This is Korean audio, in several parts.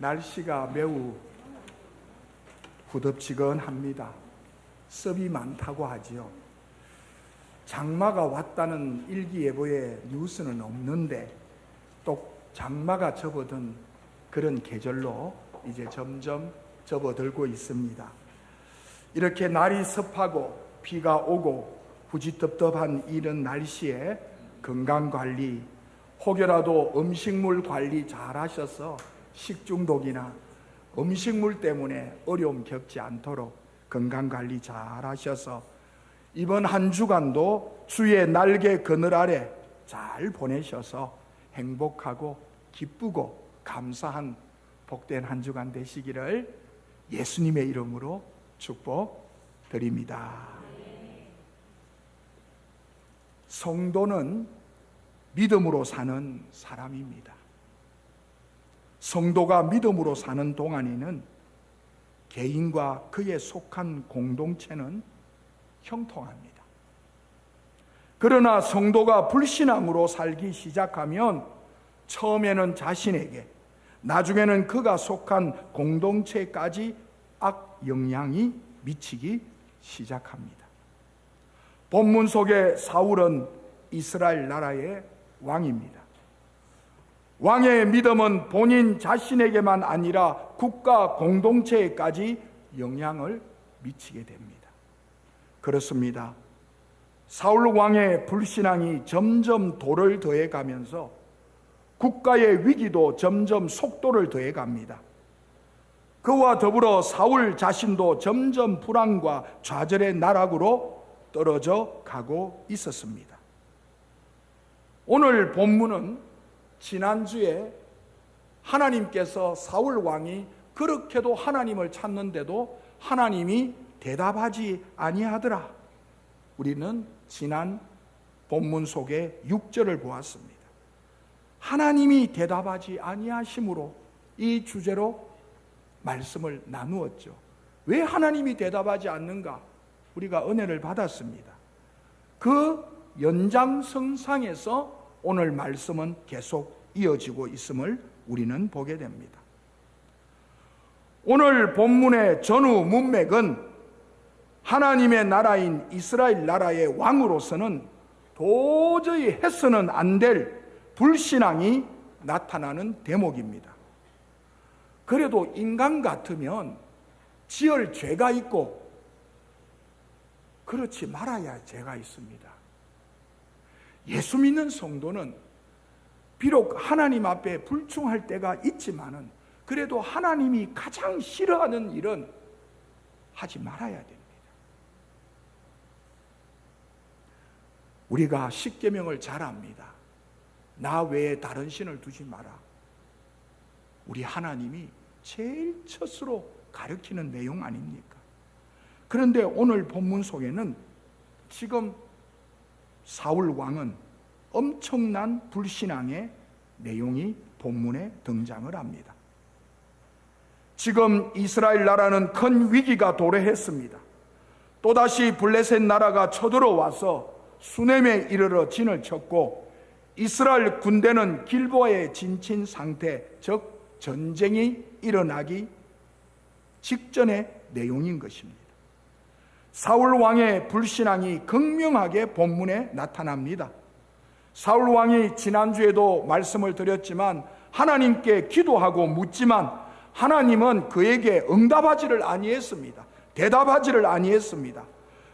날씨가 매우 후덥지근합니다. 습이 많다고 하지요. 장마가 왔다는 일기예보에 뉴스는 없는데 또 장마가 접어든 그런 계절로 이제 점점 접어들고 있습니다. 이렇게 날이 습하고 비가 오고 후지텁텁한 이런 날씨에 건강관리, 혹여라도 음식물 관리 잘 하셔서 식중독이나 음식물 때문에 어려움 겪지 않도록 건강관리 잘 하셔서 이번 한 주간도 주의 날개 그늘 아래 잘 보내셔서 행복하고 기쁘고 감사한 복된 한 주간 되시기를 예수님의 이름으로 축복드립니다. 성도는 믿음으로 사는 사람입니다. 성도가 믿음으로 사는 동안에는 개인과 그에 속한 공동체는 형통합니다. 그러나 성도가 불신앙으로 살기 시작하면 처음에는 자신에게, 나중에는 그가 속한 공동체까지 악영향이 미치기 시작합니다. 본문 속의 사울은 이스라엘 나라의 왕입니다. 왕의 믿음은 본인 자신에게만 아니라 국가 공동체에까지 영향을 미치게 됩니다. 그렇습니다. 사울 왕의 불신앙이 점점 도를 더해가면서 국가의 위기도 점점 속도를 더해갑니다. 그와 더불어 사울 자신도 점점 불안과 좌절의 나락으로 떨어져 가고 있었습니다. 오늘 본문은 지난주에 하나님께서 사울 왕이 그렇게도 하나님을 찾는데도 하나님이 대답하지 아니하더라. 우리는 지난 본문 속의 6절을 보았습니다. 하나님이 대답하지 아니하심으로 이 주제로 말씀을 나누었죠. 왜 하나님이 대답하지 않는가? 우리가 은혜를 받았습니다. 그 연장선상에서 오늘 말씀은 계속 이어지고 있음을 우리는 보게 됩니다. 오늘 본문의 전후 문맥은 하나님의 나라인 이스라엘 나라의 왕으로서는 도저히 해서는 안 될 불신앙이 나타나는 대목입니다. 그래도 인간 같으면 지을 죄가 있고 그렇지 말아야 죄가 있습니다. 예수 믿는 성도는 비록 하나님 앞에 불충할 때가 있지만은 그래도 하나님이 가장 싫어하는 일은 하지 말아야 됩니다. 우리가 십계명을 잘 압니다. 나 외에 다른 신을 두지 마라. 우리 하나님이 제일 첫으로 가르치는 내용 아닙니까? 그런데 오늘 본문 속에는 지금 사울 왕은 엄청난 불신앙의 내용이 본문에 등장을 합니다. 지금 이스라엘 나라는 큰 위기가 도래했습니다. 또다시 블레셋 나라가 쳐들어와서 수넴에 이르러 진을 쳤고 이스라엘 군대는 길보아에 진친 상태, 즉 전쟁이 일어나기 직전의 내용인 것입니다. 사울 왕의 불신앙이 극명하게 본문에 나타납니다. 사울 왕이 지난주에도 말씀을 드렸지만 하나님께 기도하고 묻지만 하나님은 그에게 응답하지를 아니했습니다. 대답하지를 아니했습니다.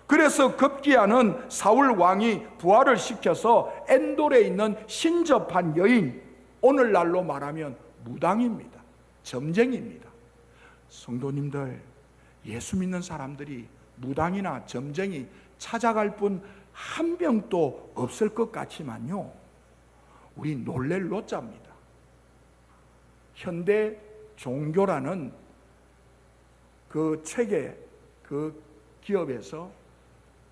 그래서 급기야는 사울 왕이 부활을 시켜서 엔돌에 있는 신접한 여인, 오늘날로 말하면 무당입니다. 점쟁입니다. 성도님들, 예수 믿는 사람들이 무당이나 점쟁이 찾아갈 분 한 명도 없을 것 같지만요, 우리 놀랄 노자입니다. 현대 종교라는 그 책의 그 기업에서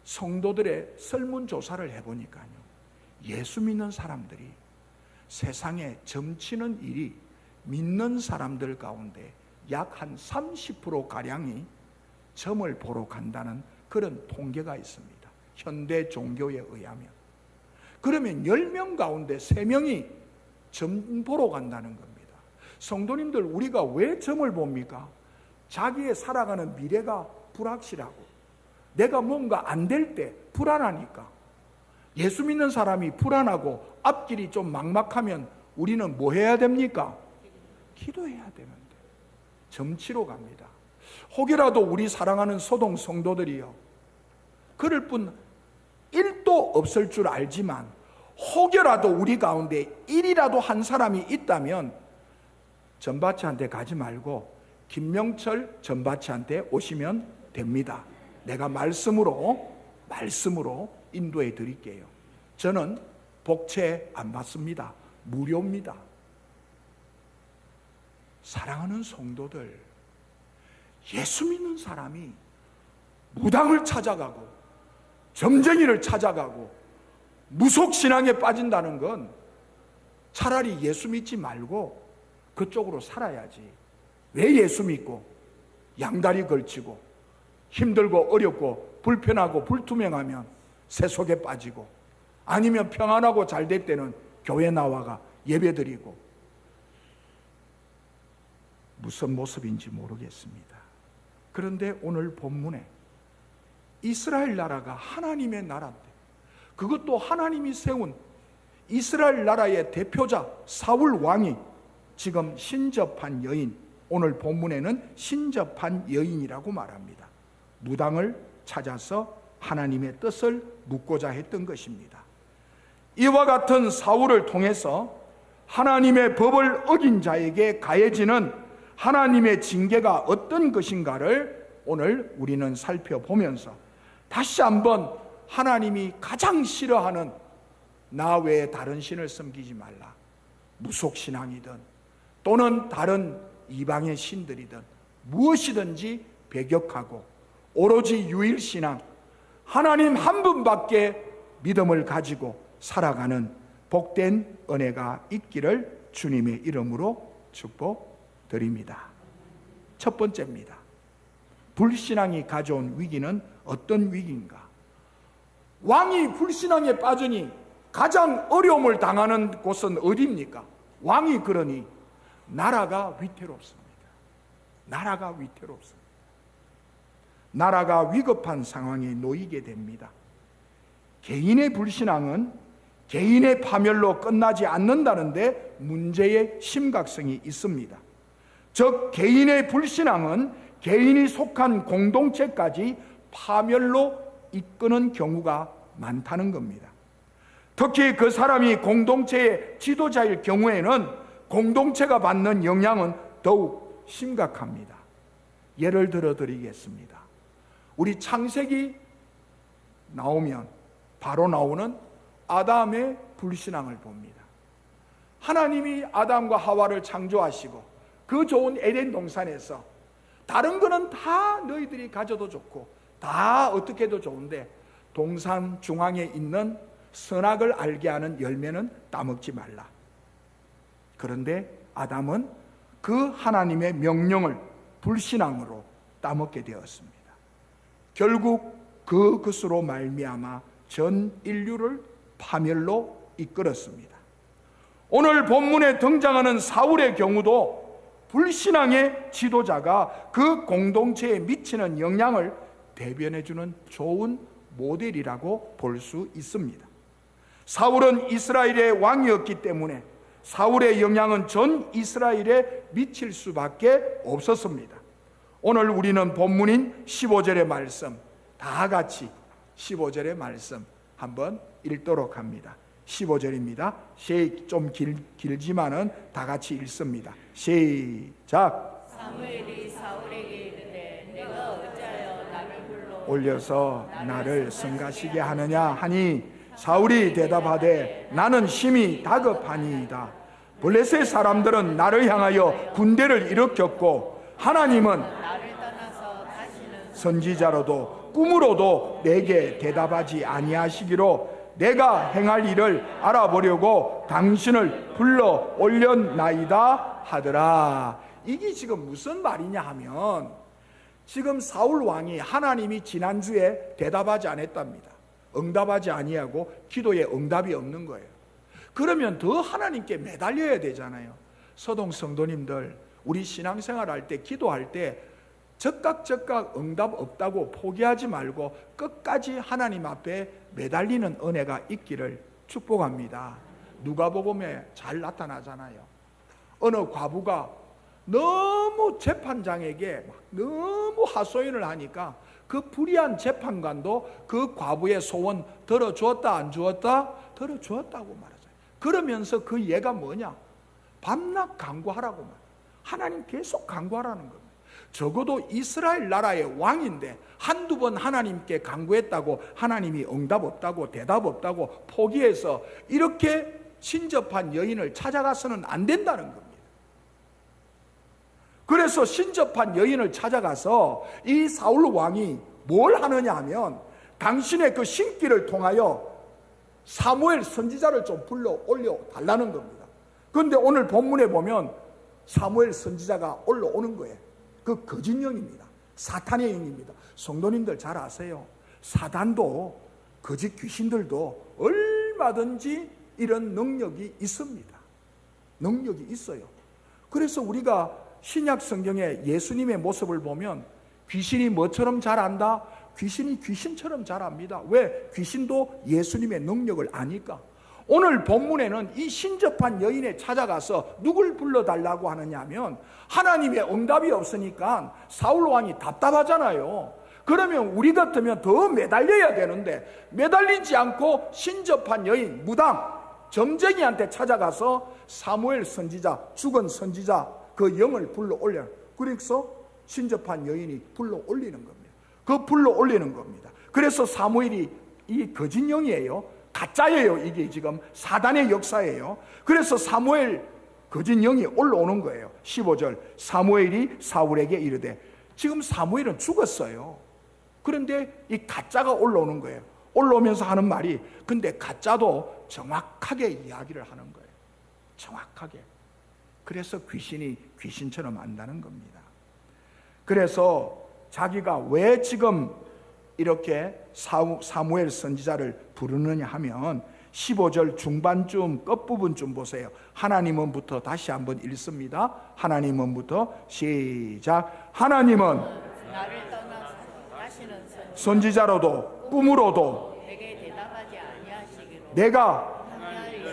성도들의 설문조사를 해보니까요, 예수 믿는 사람들이 세상에 점치는 일이 믿는 사람들 가운데 약 한 30%가량이 점을 보러 간다는 그런 통계가 있습니다. 현대 종교에 의하면. 그러면 10명 가운데 3명이 점 보러 간다는 겁니다. 성도님들, 우리가 왜 점을 봅니까? 자기의 살아가는 미래가 불확실하고 내가 뭔가 안 될 때 불안하니까. 예수 믿는 사람이 불안하고 앞길이 좀 막막하면 우리는 뭐 해야 됩니까? 기도해야 되는데 점치러 갑니다. 혹여라도 우리 사랑하는 소동 성도들이요, 그럴 뿐 1도 없을 줄 알지만 혹여라도 우리 가운데 1이라도 한 사람이 있다면 전바치한테 가지 말고 김명철 전바치한테 오시면 됩니다. 내가 말씀으로 인도해 드릴게요. 저는 복채 안 받습니다. 무료입니다. 사랑하는 성도들, 예수 믿는 사람이 무당을 찾아가고 점쟁이를 찾아가고 무속신앙에 빠진다는 건 차라리 예수 믿지 말고 그쪽으로 살아야지. 왜 예수 믿고 양다리 걸치고 힘들고 어렵고 불편하고 불투명하면 세속에 빠지고, 아니면 평안하고 잘 될 때는 교회 나와가 예배드리고, 무슨 모습인지 모르겠습니다. 그런데 오늘 본문에 이스라엘 나라가 하나님의 나라인데, 그것도 하나님이 세운 이스라엘 나라의 대표자 사울 왕이 지금 신접한 여인, 오늘 본문에는 신접한 여인이라고 말합니다. 무당을 찾아서 하나님의 뜻을 묻고자 했던 것입니다. 이와 같은 사울을 통해서 하나님의 법을 어긴 자에게 가해지는 하나님의 징계가 어떤 것인가를 오늘 우리는 살펴보면서 다시 한번 하나님이 가장 싫어하는 나 외에 다른 신을 섬기지 말라, 무속신앙이든 또는 다른 이방의 신들이든 무엇이든지 배격하고 오로지 유일신앙, 하나님 한 분밖에 믿음을 가지고 살아가는 복된 은혜가 있기를 주님의 이름으로 축복드립니다. 첫 번째입니다. 불신앙이 가져온 위기는 어떤 위기인가? 왕이 불신앙에 빠지니 가장 어려움을 당하는 곳은 어디입니까? 왕이 그러니 나라가 위태롭습니다. 나라가 위태롭습니다. 나라가 위급한 상황에 놓이게 됩니다. 개인의 불신앙은 개인의 파멸로 끝나지 않는다는데 문제의 심각성이 있습니다. 즉 개인의 불신앙은 개인이 속한 공동체까지 파멸로 이끄는 경우가 많다는 겁니다. 특히 그 사람이 공동체의 지도자일 경우에는 공동체가 받는 영향은 더욱 심각합니다. 예를 들어 드리겠습니다. 우리 창세기 나오면 바로 나오는 아담의 불신앙을 봅니다. 하나님이 아담과 하와를 창조하시고 그 좋은 에덴 동산에서 다른 거는 다 너희들이 가져도 좋고 다 어떻게 해도 좋은데 동산 중앙에 있는 선악을 알게 하는 열매는 따먹지 말라. 그런데 아담은 그 하나님의 명령을 불신앙으로 따먹게 되었습니다. 결국 그 것으로 말미암아 전 인류를 파멸로 이끌었습니다. 오늘 본문에 등장하는 사울의 경우도 불신앙의 지도자가 그 공동체에 미치는 영향을 대변해주는 좋은 모델이라고 볼 수 있습니다. 사울은 이스라엘의 왕이었기 때문에 사울의 영향은 전 이스라엘에 미칠 수밖에 없었습니다. 오늘 우리는 본문인 15절의 말씀, 다 같이 15절의 말씀 한번 읽도록 합니다. 15절입니다. 좀 길지만은 다 같이 읽습니다. 시작. 사무엘이 사울에게 이르되 내가 어찌하여 나를 불러 올려서 나를 성가시게 하느냐 하니 사울이 대답하되 나는 심히 다급하니이다. 블레셋 사람들은 나를 향하여 군대를 일으켰고 하나님은 나를 떠나서 다시는 선지자로도 꿈으로도 내게 대답하지 아니하시기로 내가 행할 일을 알아보려고 당신을 불러 올렸나이다 하더라. 이게 지금 무슨 말이냐 하면 지금 사울 왕이 하나님이 지난주에 대답하지 않았답니다. 응답하지 아니하고 기도에 응답이 없는 거예요. 그러면 더 하나님께 매달려야 되잖아요. 서동 성도님들, 우리 신앙생활 할 때, 기도할 때 즉각 응답 없다고 포기하지 말고 끝까지 하나님 앞에 매달리는 은혜가 있기를 축복합니다. 누가복음에 잘 나타나잖아요. 어느 과부가 너무 재판장에게 너무 하소연을 하니까 그 불의한 재판관도 그 과부의 소원 들어주었다 안 주었다? 들어주었다고 말하죠. 그러면서 그 예가 뭐냐? 밤낮 간구하라고 말. 하나님 계속 간구하라는 겁니다. 적어도 이스라엘 나라의 왕인데 한두 번 하나님께 간구했다고 하나님이 응답 없다고 대답 없다고 포기해서 이렇게 신접한 여인을 찾아가서는 안 된다는 겁니다. 그래서 신접한 여인을 찾아가서 이 사울 왕이 뭘 하느냐 하면 당신의 그 신기를 통하여 사무엘 선지자를 좀 불러 올려 달라는 겁니다. 그런데 오늘 본문에 보면 사무엘 선지자가 올라오는 거예요. 그 거짓 영입니다. 사탄의 영입니다. 성도님들 잘 아세요. 사단도 거짓 귀신들도 얼마든지 이런 능력이 있습니다. 능력이 있어요. 그래서 우리가 신약 성경에 예수님의 모습을 보면 귀신이 뭐처럼 잘 안다? 귀신이 귀신처럼 잘 압니다. 왜? 귀신도 예수님의 능력을 아니까. 오늘 본문에는 이 신접한 여인에 찾아가서 누굴 불러달라고 하느냐 하면 하나님의 응답이 없으니까 사울 왕이 답답하잖아요. 그러면 우리 같으면 더 매달려야 되는데 매달리지 않고 신접한 여인 무당 점쟁이한테 찾아가서 사무엘 선지자, 죽은 선지자 그 영을 불러 올려. 그래서 신접한 여인이 불러 올리는 겁니다. 그 불러 올리는 겁니다. 그래서 사무엘이 이 거짓 영이에요. 가짜예요. 이게 지금 사단의 역사예요. 그래서 사무엘 거짓 영이 올라오는 거예요. 15절 사무엘이 사울에게 이르되, 지금 사무엘은 죽었어요. 그런데 이 가짜가 올라오는 거예요. 올라오면서 하는 말이, 근데 가짜도 정확하게 이야기를 하는 거예요. 정확하게. 그래서 귀신이 귀신처럼 안다는 겁니다. 그래서 자기가 왜 지금 이렇게 사무엘 선지자를 부르느냐 하면 15절 중반쯤 끝부분쯤 보세요. 하나님은부터 다시 한번 읽습니다. 하나님은부터 시작. 하나님은 나를 떠나서 다시는 선지자로도 꿈으로도 내게 대답하지 아니하시기로 내가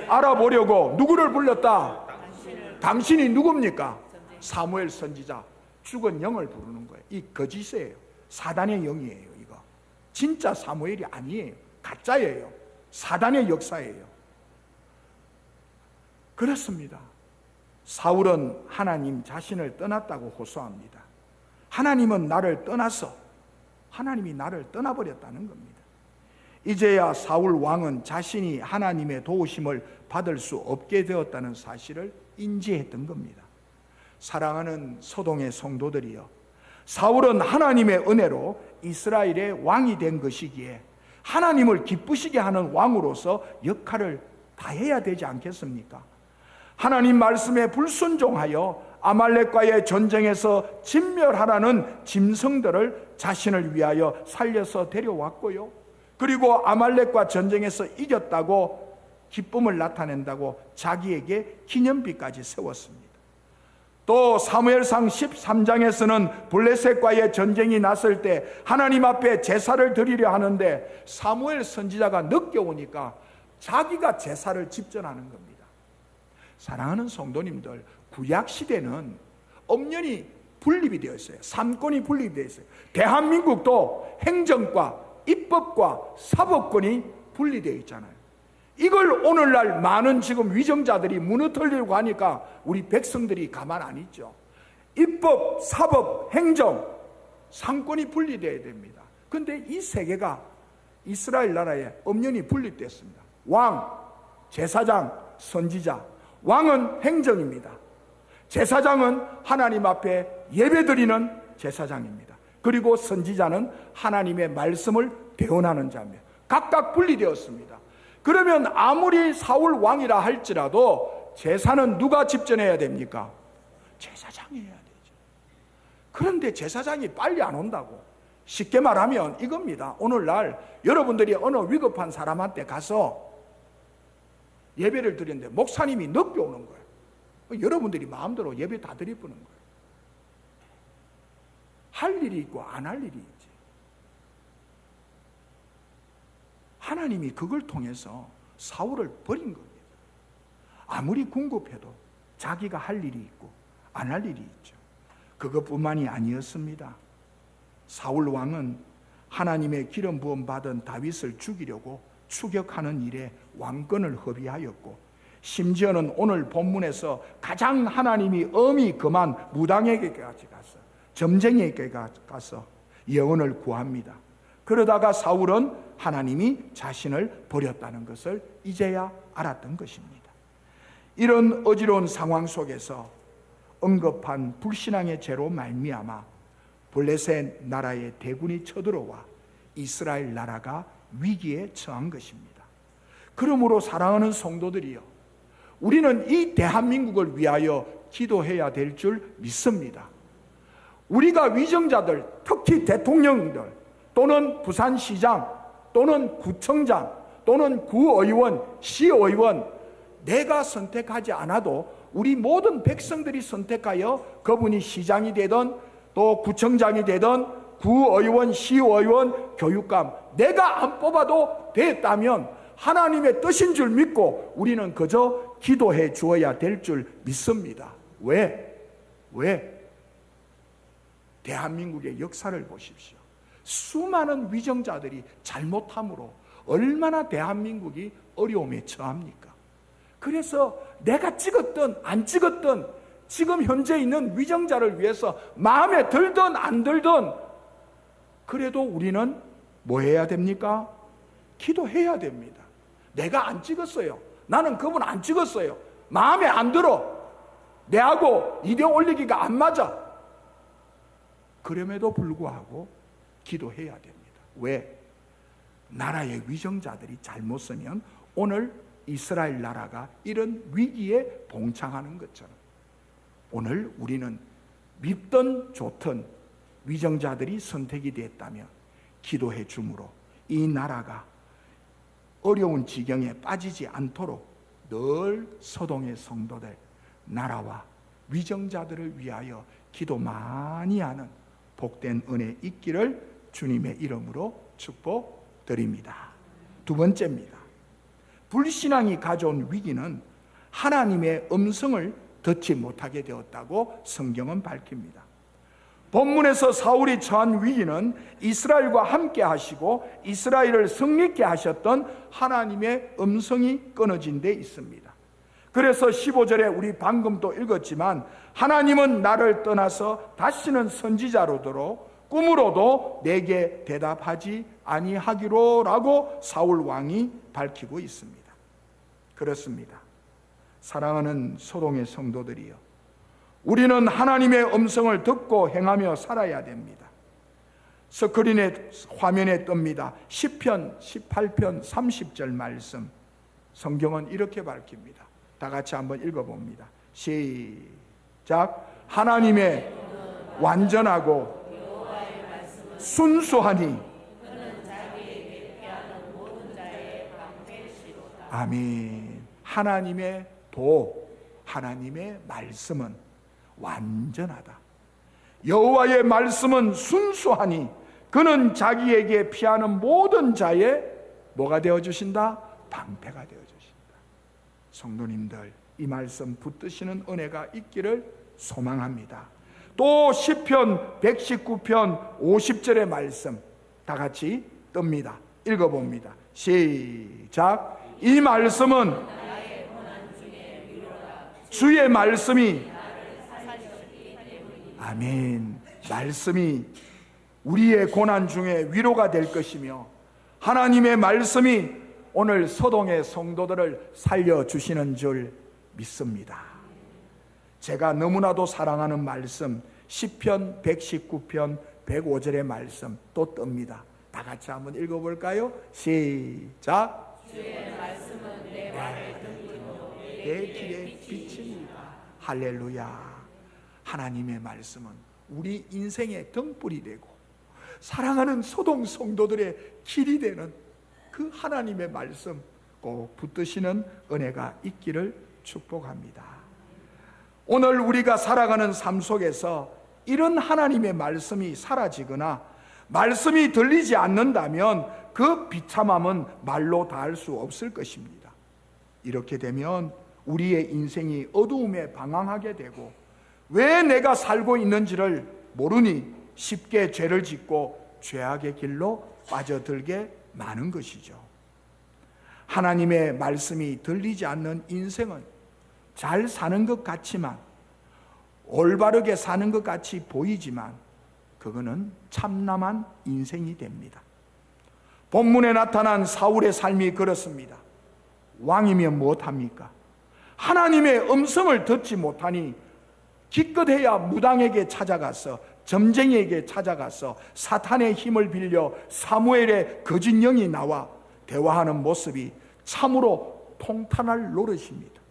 알아보려고 누구를 불렀다? 당신이 누굽니까? 사무엘 선지자, 죽은 영을 부르는 거예요. 이 거짓이에요. 사단의 영이에요. 이거 진짜 사무엘이 아니에요. 가짜예요. 사단의 역사예요. 그렇습니다. 사울은 하나님 자신을 떠났다고 호소합니다. 하나님은 나를 떠나서 하나님이 나를 떠나버렸다는 겁니다. 이제야 사울 왕은 자신이 하나님의 도우심을 받을 수 없게 되었다는 사실을 인지했던 겁니다. 사랑하는 소동의 성도들이여, 사울은 하나님의 은혜로 이스라엘의 왕이 된 것이기에 하나님을 기쁘시게 하는 왕으로서 역할을 다해야 되지 않겠습니까? 하나님 말씀에 불순종하여 아말렉과의 전쟁에서 진멸하라는 짐승들을 자신을 위하여 살려서 데려왔고요, 그리고 아말렉과 전쟁에서 이겼다고 기쁨을 나타낸다고 자기에게 기념비까지 세웠습니다. 또 사무엘상 13장에서는 블레셋과의 전쟁이 났을 때 하나님 앞에 제사를 드리려 하는데 사무엘 선지자가 늦게 오니까 자기가 제사를 집전하는 겁니다. 사랑하는 성도님들, 구약시대는 엄연히 분립이 되어 있어요. 삼권이 분립이 되어 있어요. 대한민국도 행정과 입법과 사법권이 분리되어 있잖아요. 이걸 오늘날 많은 지금 위정자들이 무너뜨리려고 하니까 우리 백성들이 가만 안 있죠. 입법, 사법, 행정, 상권이 분리되어야 됩니다. 그런데 이 세 개가 이스라엘 나라에 엄연히 분립됐습니다. 왕, 제사장, 선지자. 왕은 행정입니다. 제사장은 하나님 앞에 예배드리는 제사장입니다. 그리고 선지자는 하나님의 말씀을 대언하는 자입니다. 각각 분리되었습니다. 그러면 아무리 사울 왕이라 할지라도 제사는 누가 집전해야 됩니까? 제사장이 해야 되죠. 그런데 제사장이 빨리 안 온다고. 쉽게 말하면 이겁니다. 오늘날 여러분들이 어느 위급한 사람한테 가서 예배를 드리는데 목사님이 늦게 오는 거예요. 여러분들이 마음대로 예배 다 드려보는 거예요. 할 일이 있고 안 할 일이 있지. 하나님이 그걸 통해서 사울을 버린 겁니다. 아무리 궁급해도 자기가 할 일이 있고 안 할 일이 있죠. 그것뿐만이 아니었습니다. 사울 왕은 하나님의 기름 부음 받은 다윗을 죽이려고 추격하는 일에 왕권을 허비하였고, 심지어는 오늘 본문에서 가장 하나님이 엄히 금한 무당에게까지 가서, 점쟁이에게 가서 영혼을 구합니다. 그러다가 사울은 하나님이 자신을 버렸다는 것을 이제야 알았던 것입니다. 이런 어지러운 상황 속에서 언급한 불신앙의 죄로 말미암아 블레셋 나라의 대군이 쳐들어와 이스라엘 나라가 위기에 처한 것입니다. 그러므로 사랑하는 성도들이요, 우리는 이 대한민국을 위하여 기도해야 될 줄 믿습니다. 우리가 위정자들, 특히 대통령들 또는 부산시장 또는 구청장 또는 구의원, 시의원, 내가 선택하지 않아도 우리 모든 백성들이 선택하여 그분이 시장이 되든 또 구청장이 되든 구의원, 시의원, 교육감, 내가 안 뽑아도 됐다면 하나님의 뜻인 줄 믿고 우리는 그저 기도해 주어야 될 줄 믿습니다. 왜? 대한민국의 역사를 보십시오. 수많은 위정자들이 잘못함으로 얼마나 대한민국이 어려움에 처합니까? 그래서 내가 찍었든 안 찍었든 지금 현재 있는 위정자를 위해서 마음에 들든 안 들든 그래도 우리는 뭐 해야 됩니까? 기도해야 됩니다. 내가 안 찍었어요. 나는 그분 안 찍었어요. 마음에 안 들어. 내하고 이대 올리기가 안 맞아. 그럼에도 불구하고 기도해야 됩니다. 왜? 나라의 위정자들이 잘못 쓰면 오늘 이스라엘 나라가 이런 위기에 봉착하는 것처럼 오늘 우리는 밉든 좋든 위정자들이 선택이 됐다면 기도해 주므로 이 나라가 어려운 지경에 빠지지 않도록 늘 서동의 성도들, 나라와 위정자들을 위하여 기도 많이 하는 복된 은혜 있기를 주님의 이름으로 축복드립니다. 두 번째입니다. 불신앙이 가져온 위기는 하나님의 음성을 듣지 못하게 되었다고 성경은 밝힙니다. 본문에서 사울이 처한 위기는 이스라엘과 함께 하시고 이스라엘을 승리케 하셨던 하나님의 음성이 끊어진 데 있습니다. 그래서 15절에 우리 방금 또 읽었지만 하나님은 나를 떠나서 다시는 선지자로도록 꿈으로도 내게 대답하지 아니하기로 라고 사울 왕이 밝히고 있습니다. 그렇습니다. 사랑하는 소동의 성도들이여, 우리는 하나님의 음성을 듣고 행하며 살아야 됩니다. 스크린에 화면에 뜹니다. 시편 18편 30절 말씀, 성경은 이렇게 밝힙니다. 다 같이 한번 읽어봅니다. 시작. 하나님의 완전하고 순수하니 아멘. 하나님의 하나님의 말씀은 완전하다. 여호와의 말씀은 순수하니 그는 자기에게 피하는 모든 자의 뭐가 되어주신다? 방패가 되어주신다. 성도님들, 이 말씀 붙드시는 은혜가 있기를 소망합니다. 또 시편 119편 50절의 말씀 다 같이 뜹니다. 읽어봅니다. 시작. 이 말씀은 주의 말씀이 아멘. 말씀이 우리의 고난 중에 위로가 될 것이며 하나님의 말씀이 오늘 서동의 성도들을 살려주시는 줄 믿습니다. 제가 너무나도 사랑하는 말씀 시편 119편 105절의 말씀 또 뜹니다. 다 같이 한번 읽어볼까요? 시작. 주의 말씀은 내 말을 듣고 내 길에 비칩니다. 할렐루야. 하나님의 말씀은 우리 인생의 등불이 되고 사랑하는 소동 성도들의 길이 되는 그 하나님의 말씀 꼭 붙드시는 은혜가 있기를 축복합니다. 오늘 우리가 살아가는 삶 속에서 이런 하나님의 말씀이 사라지거나 말씀이 들리지 않는다면 그 비참함은 말로 다할 수 없을 것입니다. 이렇게 되면 우리의 인생이 어두움에 방황하게 되고 왜 내가 살고 있는지를 모르니 쉽게 죄를 짓고 죄악의 길로 빠져들게 마는 것이죠. 하나님의 말씀이 들리지 않는 인생은 잘 사는 것 같지만, 올바르게 사는 것 같이 보이지만 그거는 참남한 인생이 됩니다. 본문에 나타난 사울의 삶이 그렇습니다. 왕이면 무엇합니까? 하나님의 음성을 듣지 못하니 기껏해야 무당에게 찾아가서, 점쟁이에게 찾아가서 사탄의 힘을 빌려 사무엘의 거짓 영이 나와 대화하는 모습이 참으로 통탄할 노릇입니다.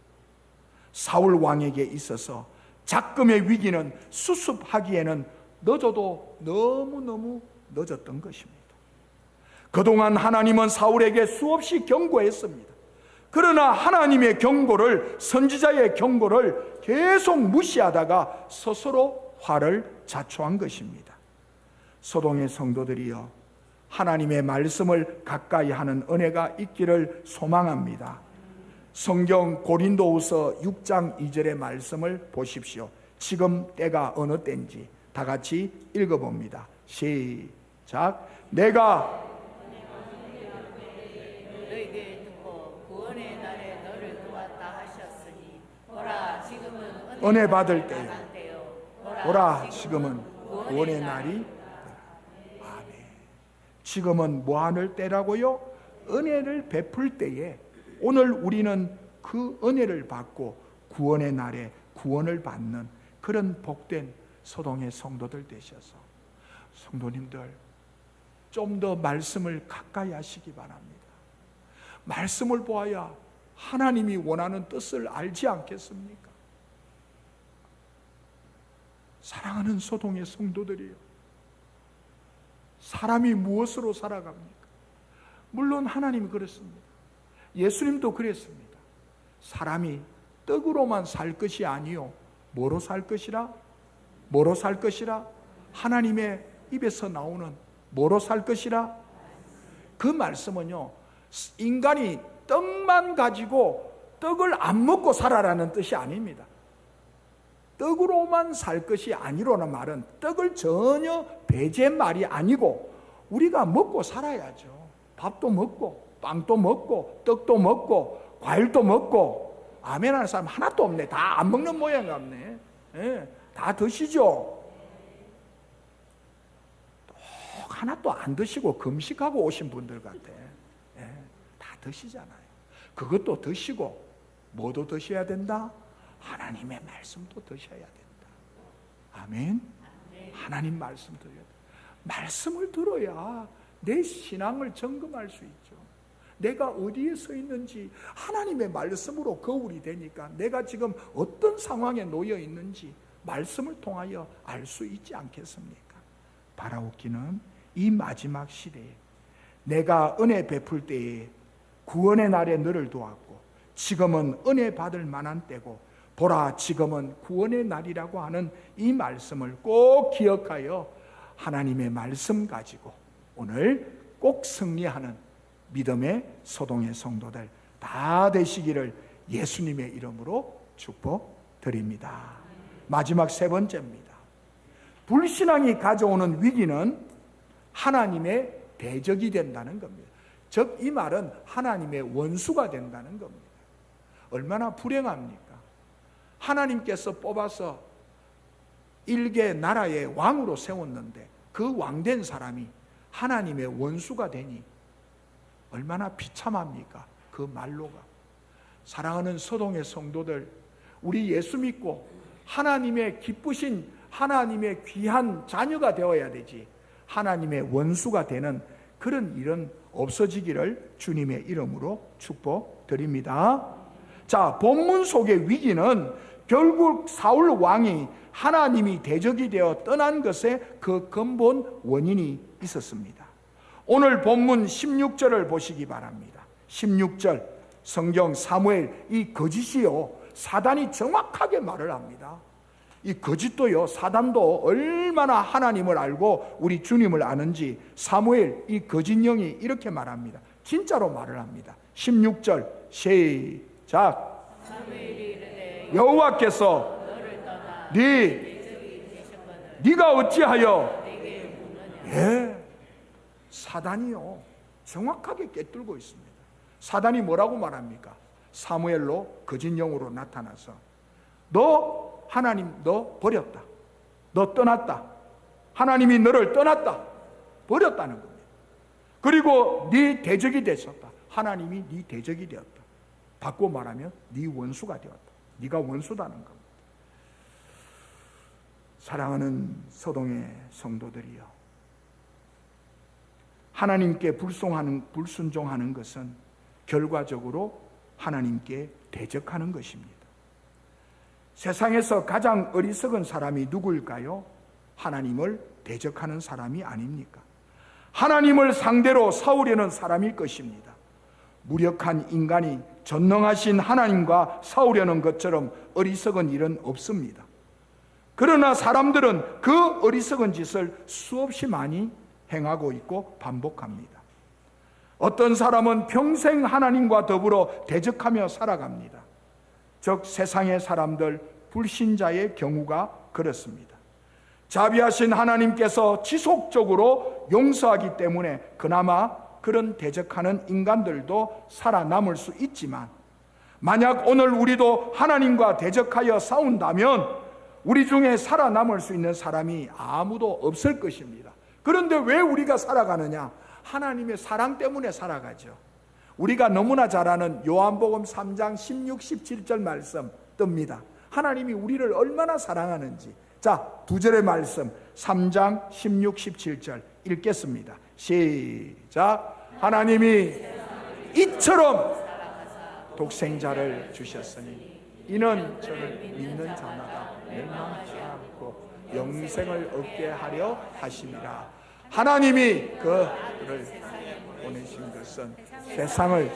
사울 왕에게 있어서 작금의 위기는 수습하기에는 늦어도 너무너무 늦었던 것입니다. 그동안 하나님은 사울에게 수없이 경고했습니다. 그러나 하나님의 경고를, 선지자의 경고를 계속 무시하다가 스스로 화를 자초한 것입니다. 소동의 성도들이여, 하나님의 말씀을 가까이 하는 은혜가 있기를 소망합니다. 성경 고린도후서 6장 2절의 말씀을 보십시오. 지금 때가 어느 때인지 다 같이 읽어봅니다. 시작. 내가 너에게 듣고 구원의 날에 너를 도왔다 하셨으니 보라 지금은 은혜 받을 때요. 때요. 보라 지금은 구원의 날이. 아멘. 지금은 뭐하는 때라고요? 은혜를 베풀 때에 오늘 우리는 그 은혜를 받고 구원의 날에 구원을 받는 그런 복된 소동의 성도들 되셔서, 성도님들 좀 더 말씀을 가까이 하시기 바랍니다. 말씀을 보아야 하나님이 원하는 뜻을 알지 않겠습니까? 사랑하는 소동의 성도들이요, 사람이 무엇으로 살아갑니까? 물론 하나님이 그랬습니다. 예수님도 그랬습니다. 사람이 떡으로만 살 것이 아니요 뭐로 살 것이라? 뭐로 살 것이라? 하나님의 입에서 나오는 뭐로 살 것이라? 그 말씀은요, 인간이 떡만 가지고 떡을 안 먹고 살아라는 뜻이 아닙니다. 떡으로만 살 것이 아니로는 말은 떡을 전혀 배제한 말이 아니고 우리가 먹고 살아야죠. 밥도 먹고 빵도 먹고 떡도 먹고 과일도 먹고. 아멘 하는 사람 하나도 없네. 다 안 먹는 모양 같네. 예, 다 드시죠. 또 하나도 안 드시고 금식하고 오신 분들 같아. 예, 다 드시잖아요. 그것도 드시고 뭐도 드셔야 된다? 하나님의 말씀도 드셔야 된다. 아멘. 하나님 말씀 들어야 돼. 말씀을 들어야 내 신앙을 점검할 수 있죠. 내가 어디에 서 있는지 하나님의 말씀으로 거울이 되니까 내가 지금 어떤 상황에 놓여 있는지 말씀을 통하여 알 수 있지 않겠습니까? 바라옵기는 이 마지막 시대에 내가 은혜 베풀 때에 구원의 날에 너를 도왔고 지금은 은혜 받을 만한 때고 보라 지금은 구원의 날이라고 하는 이 말씀을 꼭 기억하여 하나님의 말씀 가지고 오늘 꼭 승리하는 믿음의 소동의 성도들 다 되시기를 예수님의 이름으로 축복드립니다. 마지막 세 번째입니다. 불신앙이 가져오는 위기는 하나님의 대적이 된다는 겁니다. 즉 이 말은 하나님의 원수가 된다는 겁니다. 얼마나 불행합니까? 하나님께서 뽑아서 일개 나라의 왕으로 세웠는데 그 왕된 사람이 하나님의 원수가 되니 얼마나 비참합니까? 그 말로가. 사랑하는 소동의 성도들, 우리 예수 믿고 하나님의 기쁘신 하나님의 귀한 자녀가 되어야 되지 하나님의 원수가 되는 그런 일은 없어지기를 주님의 이름으로 축복드립니다. 자, 본문 속의 위기는 결국 사울 왕이 하나님이 대적이 되어 떠난 것에 그 근본 원인이 있었습니다. 오늘 본문 16절을 보시기 바랍니다. 16절 성경 사무엘 이 거짓이요 사단이 정확하게 말을 합니다. 이 거짓도요, 사단도 얼마나 하나님을 알고 우리 주님을 아는지 사무엘 이 거짓 영이 이렇게 말합니다. 진짜로 말을 합니다. 16절 시작. 여호와께서 네가 어찌하여 사단이요 정확하게 꿰뚫고 있습니다. 사단이 뭐라고 말합니까? 사무엘로 거짓 영으로 나타나서 너 하나님 너 버렸다. 너 떠났다. 하나님이 너를 떠났다. 버렸다는 겁니다. 그리고 네 대적이 되셨다. 하나님이 네 대적이 되었다. 바꿔 말하면 네 원수가 되었다. 네가 원수다는 겁니다. 사랑하는 서동의 성도들이요, 하나님께 불순종하는 것은 결과적으로 하나님께 대적하는 것입니다. 세상에서 가장 어리석은 사람이 누구일까요? 하나님을 대적하는 사람이 아닙니까? 하나님을 상대로 싸우려는 사람일 것입니다. 무력한 인간이 전능하신 하나님과 싸우려는 것처럼 어리석은 일은 없습니다. 그러나 사람들은 그 어리석은 짓을 수없이 많이 행하고 있고 반복합니다. 어떤 사람은 평생 하나님과 더불어 대적하며 살아갑니다. 즉 세상의 사람들, 불신자의 경우가 그렇습니다. 자비하신 하나님께서 지속적으로 용서하기 때문에 그나마 그런 대적하는 인간들도 살아남을 수 있지만, 만약 오늘 우리도 하나님과 대적하여 싸운다면 우리 중에 살아남을 수 있는 사람이 아무도 없을 것입니다. 그런데 왜 우리가 살아가느냐? 하나님의 사랑 때문에 살아가죠. 우리가 너무나 잘 아는 요한복음 3장 16, 17절 말씀 뜹니다. 하나님이 우리를 얼마나 사랑하는지. 자, 두 절의 말씀 3장 16, 17절 읽겠습니다. 시작. 하나님이 이처럼 독생자를 주셨으니 이는 저를 믿는 자마다 멸망치 않고 영생을 얻게 하려 하심이라. 하나님이 그를 보내신 것은 세상을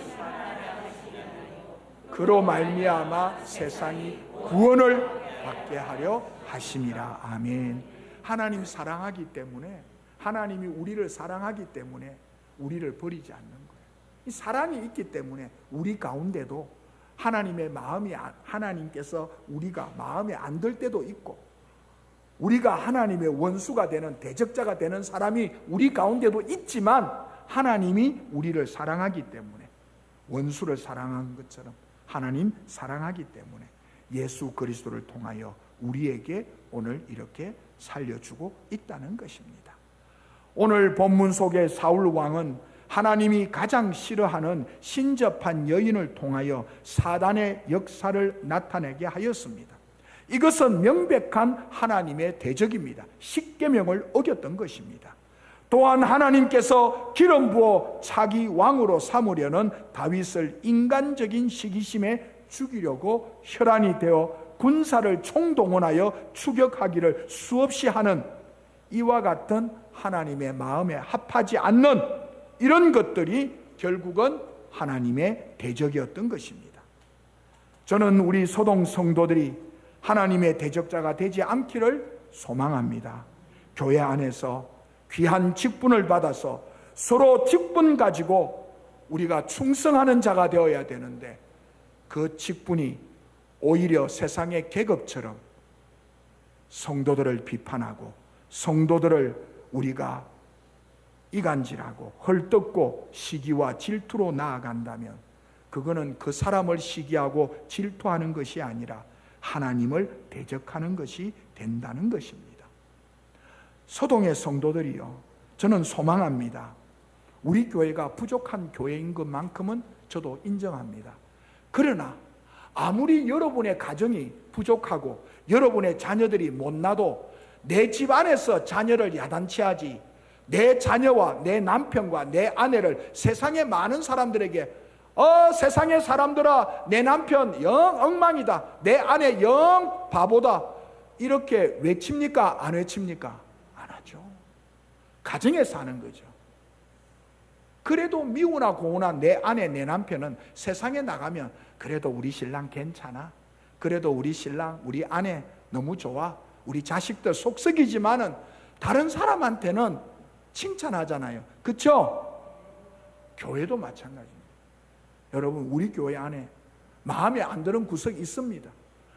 그로 말미암아 세상이 구원을 받게 하려 하심이라. 아멘. 하나님 사랑하기 때문에, 하나님이 우리를 사랑하기 때문에 우리를 버리지 않는 거예요. 이 사랑이 있기 때문에 우리 가운데도 하나님의 마음이, 하나님께서 우리가 마음에 안 들 때도 있고, 우리가 하나님의 원수가 되는, 대적자가 되는 사람이 우리 가운데도 있지만, 하나님이 우리를 사랑하기 때문에, 원수를 사랑한 것처럼 하나님 사랑하기 때문에 예수 그리스도를 통하여 우리에게 오늘 이렇게 살려주고 있다는 것입니다. 오늘 본문 속의 사울 왕은 하나님이 가장 싫어하는 신접한 여인을 통하여 사단의 역사를 나타내게 하였습니다. 이것은 명백한 하나님의 대적입니다. 십계명을 어겼던 것입니다. 또한 하나님께서 기름 부어 차기 왕으로 삼으려는 다윗을 인간적인 시기심에 죽이려고 혈안이 되어 군사를 총동원하여 추격하기를 수없이 하는 이와 같은 하나님의 마음에 합하지 않는 이런 것들이 결국은 하나님의 대적이었던 것입니다. 저는 우리 소동 성도들이 하나님의 대적자가 되지 않기를 소망합니다. 교회 안에서 귀한 직분을 받아서 서로 직분 가지고 우리가 충성하는 자가 되어야 되는데, 그 직분이 오히려 세상의 계급처럼 성도들을 비판하고 성도들을 우리가 이간질하고 헐뜯고 시기와 질투로 나아간다면, 그거는 그 사람을 시기하고 질투하는 것이 아니라 하나님을 대적하는 것이 된다는 것입니다. 소동의 성도들이요, 저는 소망합니다. 우리 교회가 부족한 교회인 것만큼은 저도 인정합니다. 그러나 아무리 여러분의 가정이 부족하고 여러분의 자녀들이 못나도 내 집 안에서 자녀를 야단치 하지, 내 자녀와 내 남편과 내 아내를 세상의 많은 사람들에게 세상의 사람들아, 내 남편 영 엉망이다, 내 아내 영 바보다, 이렇게 외칩니까? 안 외칩니까? 안 하죠. 가정에서 하는 거죠. 그래도 미우나 고우나 내 아내 내 남편은 세상에 나가면 그래도 우리 신랑 괜찮아, 그래도 우리 신랑, 우리 아내 너무 좋아. 우리 자식들 속썩이지만은 다른 사람한테는 칭찬하잖아요. 그렇죠? 교회도 마찬가지입니다. 여러분, 우리 교회 안에 마음에 안 드는 구석이 있습니다.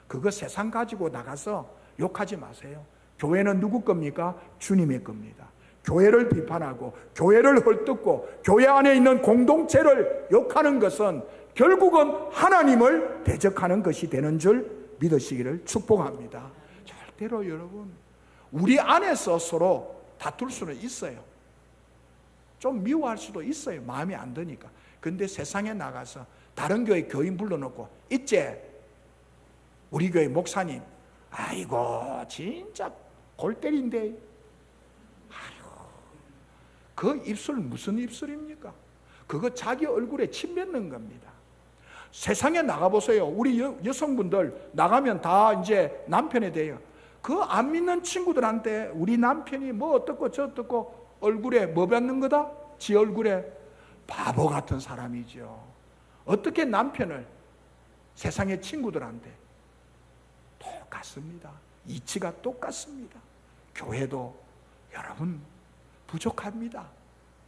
그거 세상 가지고 나가서 욕하지 마세요. 교회는 누구 겁니까? 주님의 겁니다. 교회를 비판하고 교회를 헐뜯고 교회 안에 있는 공동체를 욕하는 것은 결국은 하나님을 대적하는 것이 되는 줄 믿으시기를 축복합니다. 절대로 여러분, 우리 안에서 서로 다툴 수는 있어요. 좀 미워할 수도 있어요. 마음에 안 드니까. 근데 세상에 나가서 다른 교회 교인 불러놓고 있제 우리 교회 목사님, 아이고 진짜 골 때린데, 아이고 그 입술 무슨 입술입니까? 그거 자기 얼굴에 침 뱉는 겁니다. 세상에 나가보세요. 우리 여성분들 나가면 다 이제 남편에 대해요. 그 안 믿는 친구들한테 우리 남편이 뭐 어떻고 저 어떻고 얼굴에 뭐 뱉는 거다? 지 얼굴에. 바보 같은 사람이죠. 어떻게 남편을 세상의 친구들한테. 똑같습니다. 이치가 똑같습니다. 교회도 여러분 부족합니다.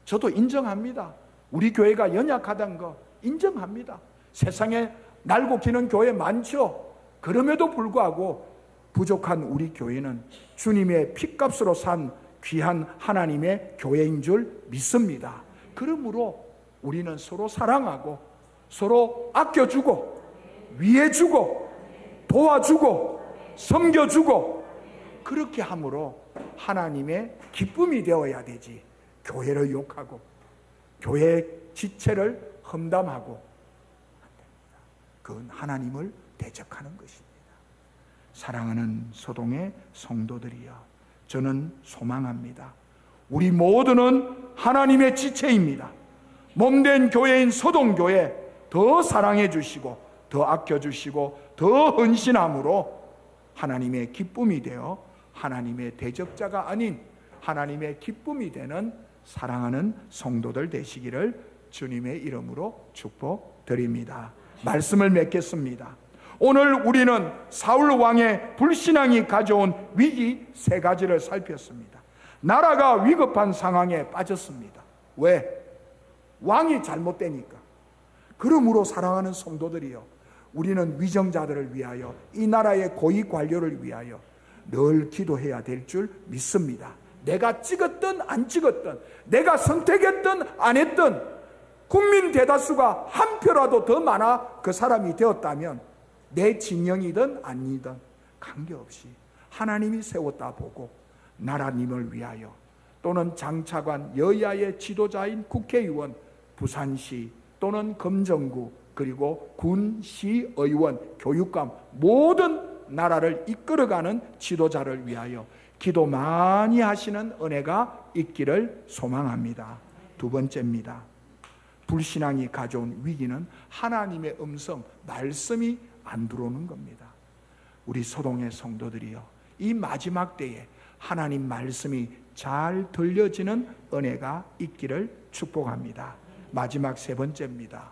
저도 인정합니다. 우리 교회가 연약하다는 거 인정합니다. 세상에 날고 기는 교회 많죠. 그럼에도 불구하고 부족한 우리 교회는 주님의 핏값으로 산 귀한 하나님의 교회인 줄 믿습니다. 그러므로 우리는 서로 사랑하고 서로 아껴주고 위해주고 도와주고 섬겨주고 그렇게 함으로 하나님의 기쁨이 되어야 되지, 교회를 욕하고 교회의 지체를 험담하고 그건 하나님을 대적하는 것입니다. 사랑하는 소동의 성도들이여, 저는 소망합니다. 우리 모두는 하나님의 지체입니다. 몸된 교회인 소동교회 더 사랑해 주시고 더 아껴 주시고 더 헌신함으로 하나님의 기쁨이 되어 하나님의 대적자가 아닌 하나님의 기쁨이 되는 사랑하는 성도들 되시기를 주님의 이름으로 축복드립니다. 말씀을 맺겠습니다. 오늘 우리는 사울 왕의 불신앙이 가져온 위기 세 가지를 살폈습니다. 나라가 위급한 상황에 빠졌습니다. 왜? 왕이 잘못되니까. 그러므로 사랑하는 성도들이여, 우리는 위정자들을 위하여, 이 나라의 고위 관료를 위하여 늘 기도해야 될 줄 믿습니다. 내가 찍었든 안 찍었든, 내가 선택했든 안 했든, 국민 대다수가 한 표라도 더 많아 그 사람이 되었다면 내 진영이든 아니든 관계없이 하나님이 세웠다 보고 나라님을 위하여, 또는 장차관 여야의 지도자인 국회의원, 부산시 또는 검정구, 그리고 군, 시, 의원, 교육감, 모든 나라를 이끌어가는 지도자를 위하여 기도 많이 하시는 은혜가 있기를 소망합니다. 두 번째입니다. 불신앙이 가져온 위기는 하나님의 음성, 말씀이 안 들어오는 겁니다. 우리 소동의 성도들이여, 이 마지막 때에 하나님 말씀이 잘 들려지는 은혜가 있기를 축복합니다. 마지막 세 번째입니다.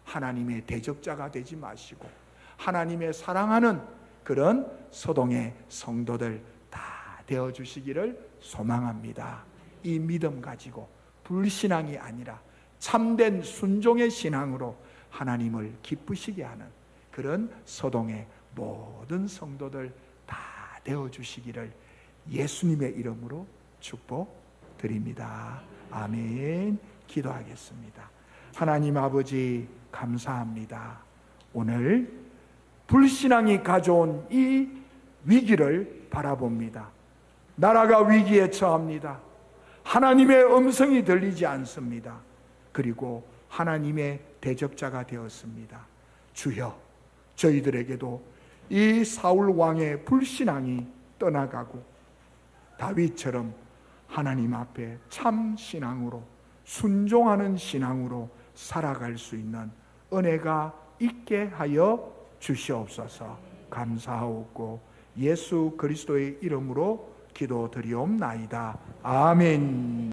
하나님의 대적자가 되지 마시고 하나님의 사랑하는 그런 소동의 성도들 다 되어주시기를 소망합니다. 이 믿음 가지고 불신앙이 아니라 참된 순종의 신앙으로 하나님을 기쁘시게 하는 그런 소동의 모든 성도들 다 되어주시기를 예수님의 이름으로 축복드립니다. 아멘. 기도하겠습니다. 하나님 아버지 감사합니다. 오늘 불신앙이 가져온 이 위기를 바라봅니다. 나라가 위기에 처합니다. 하나님의 음성이 들리지 않습니다. 그리고 하나님의 대적자가 되었습니다. 주여, 저희들에게도 이 사울 왕의 불신앙이 떠나가고 다윗처럼 하나님 앞에 참 신앙으로 순종하는 신앙으로 살아갈 수 있는 은혜가 있게 하여 주시옵소서. 감사하옵고 예수 그리스도의 이름으로 기도드리옵나이다. 아멘.